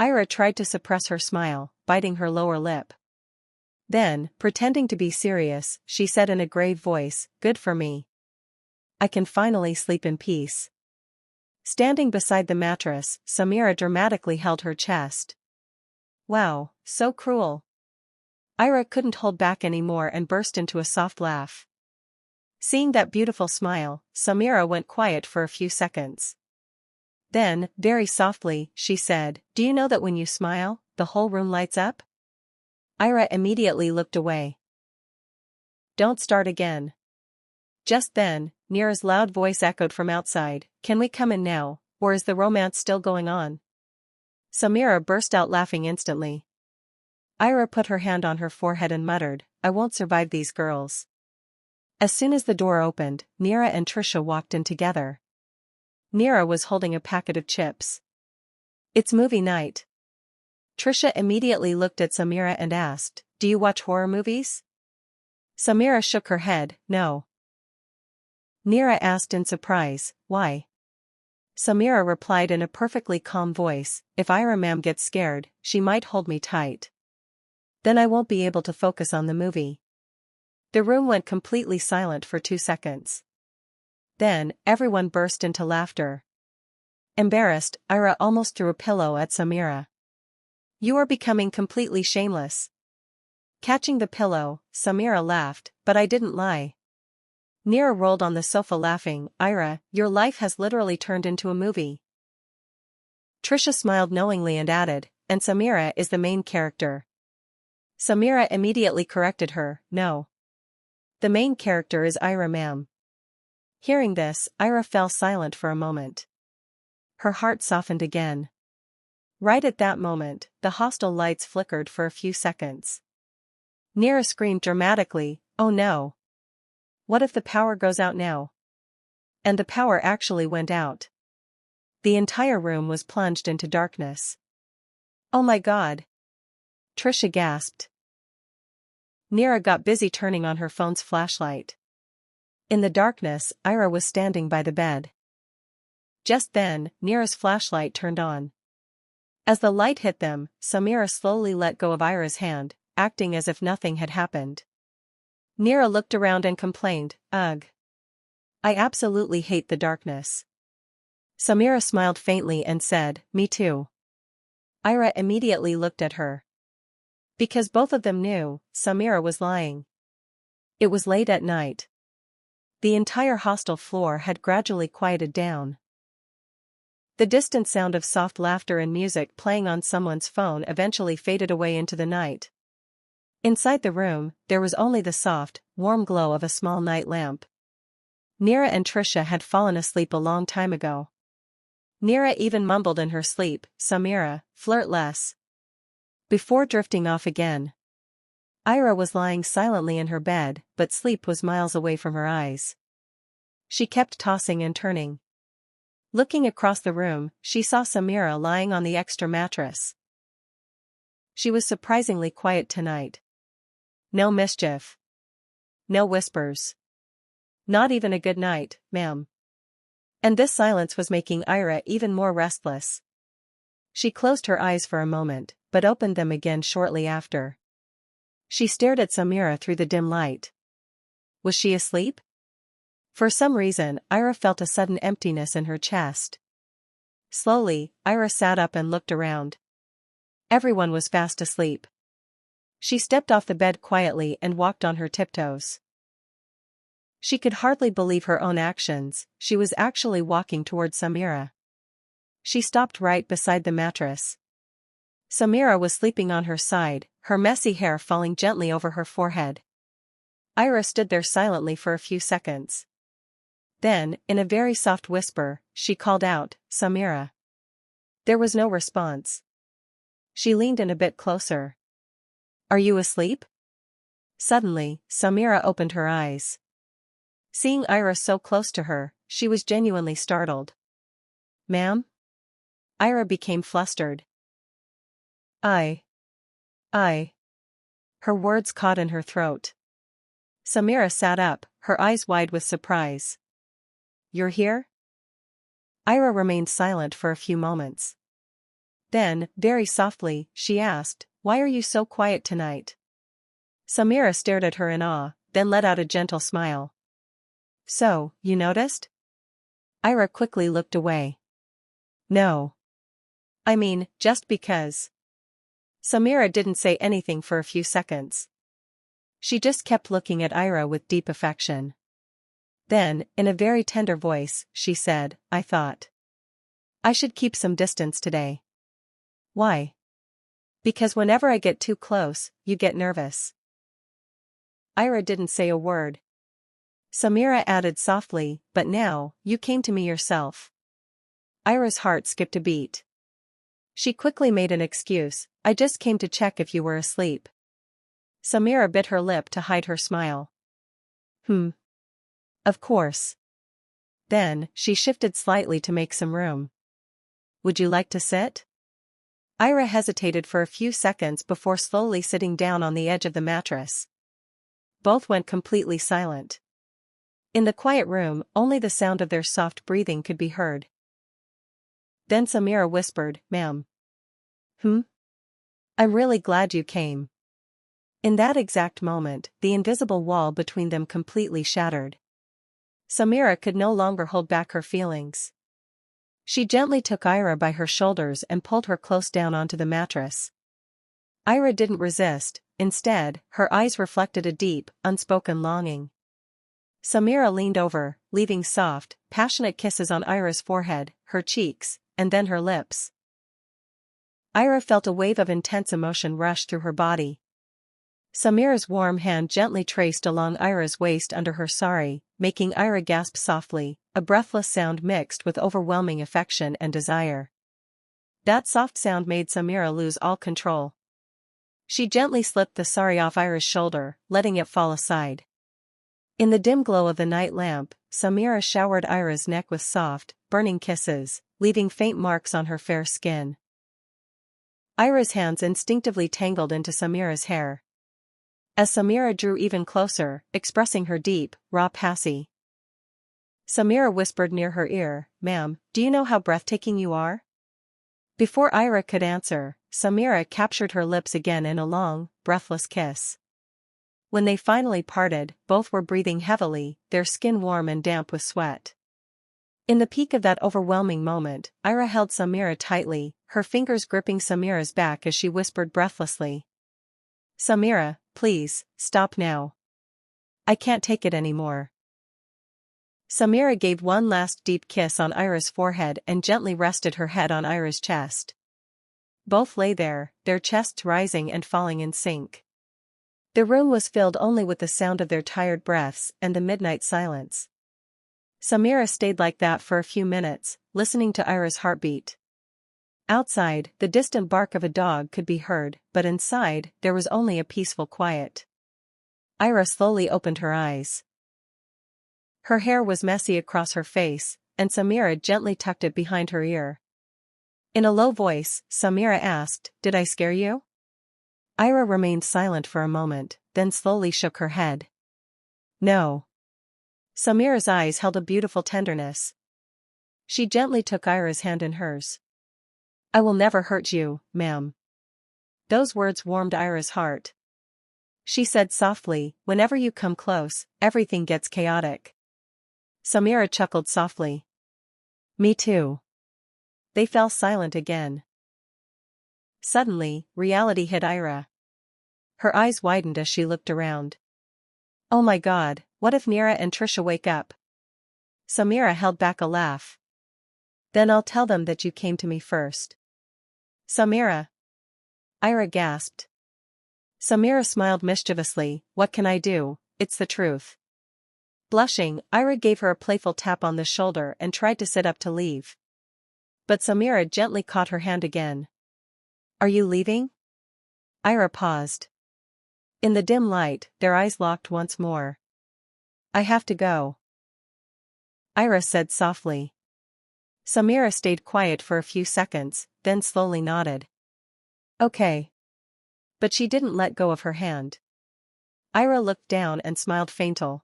Ira tried to suppress her smile, biting her lower lip. Then, pretending to be serious, she said in a grave voice, "Good for me. I can finally sleep in peace." Standing beside the mattress, Samira dramatically held her chest. "Wow, so cruel." Ira couldn't hold back anymore and burst into a soft laugh. Seeing that beautiful smile, Samira went quiet for a few seconds. Then, very softly, she said, "Do you know that when you smile, the whole room lights up?" Ira immediately looked away. "Don't start again." Just then, Nira's loud voice echoed from outside, "Can we come in now, or is the romance still going on?" Samira burst out laughing instantly. Ira put her hand on her forehead and muttered, "I won't survive these girls." As soon as the door opened, Nira and Trisha walked in together. Nira was holding a packet of chips. "It's movie night." Trisha immediately looked at Samira and asked, "Do you watch horror movies?" Samira shook her head, "No." Nira asked in surprise, "Why?" Samira replied in a perfectly calm voice, "If Ira ma'am gets scared, she might hold me tight. Then I won't be able to focus on the movie." The room went completely silent for 2 seconds. Then, everyone burst into laughter. Embarrassed, Ira almost threw a pillow at Samira. "You are becoming completely shameless." Catching the pillow, Samira laughed, "But I didn't lie." Nira rolled on the sofa laughing, "Ira, your life has literally turned into a movie." Trisha smiled knowingly and added, "And Samira is the main character." Samira immediately corrected her, "No. The main character is Ira ma'am." Hearing this, Ira fell silent for a moment. Her heart softened again. Right at that moment, the hostel lights flickered for a few seconds. Nira screamed dramatically, "Oh no! What if the power goes out now?" And the power actually went out. The entire room was plunged into darkness. "Oh my God!" Trisha gasped. Nira got busy turning on her phone's flashlight. In the darkness, Ira was standing by the bed. Just then, Nira's flashlight turned on. As the light hit them, Samira slowly let go of Ira's hand, acting as if nothing had happened. Nira looked around and complained, "Ugh. I absolutely hate the darkness." Samira smiled faintly and said, "Me too." Ira immediately looked at her. Because both of them knew, Samira was lying. It was late at night. The entire hostel floor had gradually quieted down. The distant sound of soft laughter and music playing on someone's phone eventually faded away into the night. Inside the room, there was only the soft, warm glow of a small night lamp. Nira and Trisha had fallen asleep a long time ago. Nira even mumbled in her sleep, "Samira, flirt less," before drifting off again. Ira was lying silently in her bed, but sleep was miles away from her eyes. She kept tossing and turning. Looking across the room, she saw Samira lying on the extra mattress. She was surprisingly quiet tonight. No mischief. No whispers. Not even a "good night, ma'am." And this silence was making Ira even more restless. She closed her eyes for a moment, but opened them again shortly after. She stared at Samira through the dim light. Was she asleep? For some reason, Ira felt a sudden emptiness in her chest. Slowly, Ira sat up and looked around. Everyone was fast asleep. She stepped off the bed quietly and walked on her tiptoes. She could hardly believe her own actions, she was actually walking toward Samira. She stopped right beside the mattress. Samira was sleeping on her side, her messy hair falling gently over her forehead. Ira stood there silently for a few seconds. Then, in a very soft whisper, she called out, "Samira." There was no response. She leaned in a bit closer. "Are you asleep?" Suddenly, Samira opened her eyes. Seeing Ira so close to her, she was genuinely startled. "Ma'am?" Ira became flustered. I. Her words caught in her throat. Samira sat up, her eyes wide with surprise. "You're here?" Ira remained silent for a few moments. Then, very softly, she asked, "Why are you so quiet tonight?" Samira stared at her in awe, then let out a gentle smile. "So, you noticed?" Ira quickly looked away. "No. I mean, just because." Samira didn't say anything for a few seconds. She just kept looking at Ira with deep affection. Then, in a very tender voice, she said, "I thought I should keep some distance today." "Why?" "Because whenever I get too close, you get nervous." Ira didn't say a word. Samira added softly, "But now, you came to me yourself." Ira's heart skipped a beat. She quickly made an excuse, "I just came to check if you were asleep." Samira bit her lip to hide her smile. Of course." Then, she shifted slightly to make some room. "Would you like to sit?" Ira hesitated for a few seconds before slowly sitting down on the edge of the mattress. Both went completely silent. In the quiet room, only the sound of their soft breathing could be heard. Then Samira whispered, "Ma'am." "I'm really glad you came." In that exact moment, the invisible wall between them completely shattered. Samira could no longer hold back her feelings. She gently took Ira by her shoulders and pulled her close down onto the mattress. Ira didn't resist, instead, her eyes reflected a deep, unspoken longing. Samira leaned over, leaving soft, passionate kisses on Ira's forehead, her cheeks, and then her lips. Ira felt a wave of intense emotion rush through her body. Samira's warm hand gently traced along Ira's waist under her sari, making Ira gasp softly, a breathless sound mixed with overwhelming affection and desire. That soft sound made Samira lose all control. She gently slipped the sari off Ira's shoulder, letting it fall aside. In the dim glow of the night lamp, Samira showered Ira's neck with soft, burning kisses, leaving faint marks on her fair skin. Ira's hands instinctively tangled into Samira's hair. As Samira drew even closer, expressing her deep, raw passion. Samira whispered near her ear, "Ma'am, do you know how breathtaking you are?" Before Ira could answer, Samira captured her lips again in a long, breathless kiss. When they finally parted, both were breathing heavily, their skin warm and damp with sweat. In the peak of that overwhelming moment, Ira held Samira tightly, her fingers gripping Samira's back as she whispered breathlessly, "Samira, please, stop now. I can't take it anymore." Samira gave one last deep kiss on Ira's forehead and gently rested her head on Ira's chest. Both lay there, their chests rising and falling in sync. The room was filled only with the sound of their tired breaths and the midnight silence. Samira stayed like that for a few minutes, listening to Ira's heartbeat. Outside, the distant bark of a dog could be heard, but inside, there was only a peaceful quiet. Ira slowly opened her eyes. Her hair was messy across her face, and Samira gently tucked it behind her ear. In a low voice, Samira asked, "Did I scare you?" Ira remained silent for a moment, then slowly shook her head. "No." Samira's eyes held a beautiful tenderness. She gently took Ira's hand in hers. "I will never hurt you, ma'am." Those words warmed Ira's heart. She said softly, "Whenever you come close, everything gets chaotic." Samira chuckled softly. "Me too." They fell silent again. Suddenly, reality hit Ira. Her eyes widened as she looked around. "Oh my God, what if Nira and Trisha wake up?" Samira held back a laugh. "Then I'll tell them that you came to me first." "Samira!" Ira gasped. Samira smiled mischievously, "What can I do? It's the truth." Blushing, Ira gave her a playful tap on the shoulder and tried to sit up to leave. But Samira gently caught her hand again. "Are you leaving?" Ira paused. In the dim light, their eyes locked once more. "I have to go," Ira said softly. Samira stayed quiet for a few seconds, then slowly nodded. "Okay." But she didn't let go of her hand. Ira looked down and smiled faintly.